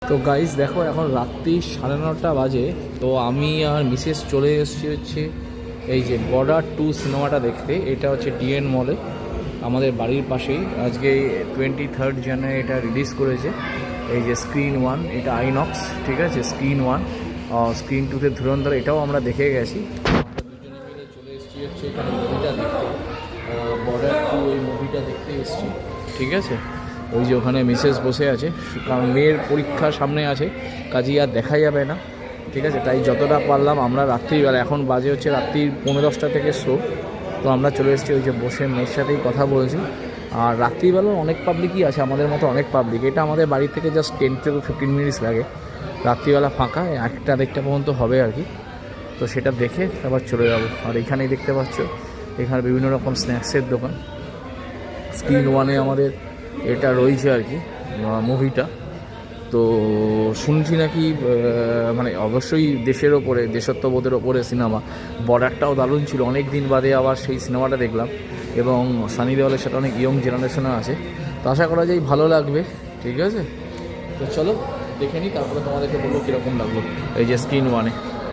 তো গাইস দেখো এখন রাত্রি 9:30 বাজে। তো আমি আর মিসেস চলে এসেছি হচ্ছে এই যে বর্ডার 2 সিনেমাটা দেখতে। এটা হচ্ছে ডিএন মলে আমাদের বাড়ির পাশেই। আজকে 23 জানুয়ারি এটা রিলিজ করেছে। এই যে স্ক্রিন 1 এটা আইনক্স, ঠিক আছে। স্ক্রিন 1, স্ক্রিন 2তে ধুরন্ধর, এটাও আমরা দেখে গেছি। আমরা দুজনে মিলে চলে এসেছি হচ্ছে এখানে মুভিটা দেখতে, বর্ডার 2 এই মুভিটা দেখতে এসেছি, ঠিক আছে। ওই যে ওখানে মিসেস বসে আছে, কারণ মেয়ের পরীক্ষা সামনে আছে, কাজেই আর দেখা যাবে না, ঠিক আছে। তাই যতটা পারলাম আমরা রাত্রিবেলা, এখন বাজে হচ্ছে রাত্রি 9:30 থেকে শো, তো আমরা চলে এসেছি ওই যে বসে মেয়ের সাথেই কথা বলছি। আর রাত্রিবেলা অনেক পাবলিকই আছে, আমাদের মতো অনেক পাবলিক। এটা আমাদের বাড়ি থেকে জাস্ট 10 থেকে 15 মিনিটস লাগে। রাত্রিবেলা ফাঁকা 1টা পর্যন্ত হবে আর কি। তো সেটা দেখে আবার চলে যাবো। আর এখানেই দেখতে পাচ্ছ, এখানে বিভিন্ন রকম স্ন্যাক্সের দোকান। স্ক্রিন 1-এ আমাদের এটা রয়েছে আর কি মুভিটা। তো শুনছি নাকি মানে অবশ্যই দেশের ওপরে, দেশত্ববোধের ওপরে সিনেমা। বর্ডারটাও দারুণ ছিল, অনেক দিন বাদে আবার সেই সিনেমাটা দেখলাম, এবং সানি দেওয়ালের সাথে অনেক ইয়ং জেনারেশনও আছে। তো আশা করা যায় ভালো লাগবে, ঠিক আছে। তো চলো দেখে নিই, তারপরে তোমাদেরকে বলবো কীরকম লাগলো এই যে স্ক্রিন 1-এ।